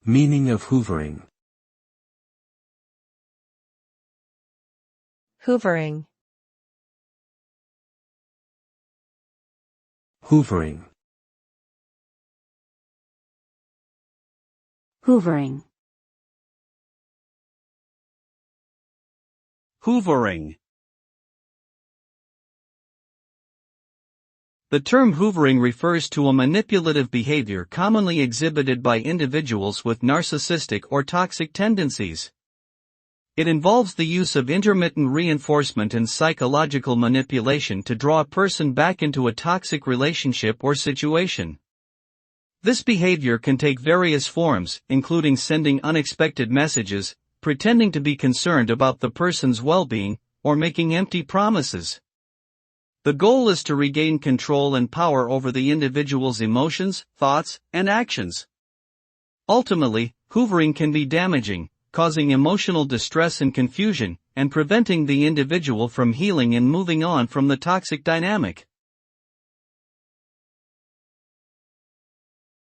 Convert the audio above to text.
Meaning of hoovering. Hoovering. Hoovering. Hoovering. Hoovering. The term hoovering refers to a manipulative behavior commonly exhibited by individuals with narcissistic or toxic tendencies. It involves the use of intermittent reinforcement and psychological manipulation to draw a person back into a toxic relationship or situation. This behavior can take various forms, including sending unexpected messages, pretending to be concerned about the person's well-being, or making empty promises. The goal is to regain control and power over the individual's emotions, thoughts, and actions. Ultimately, hoovering can be damaging, causing emotional distress and confusion, and preventing the individual from healing and moving on from the toxic dynamic.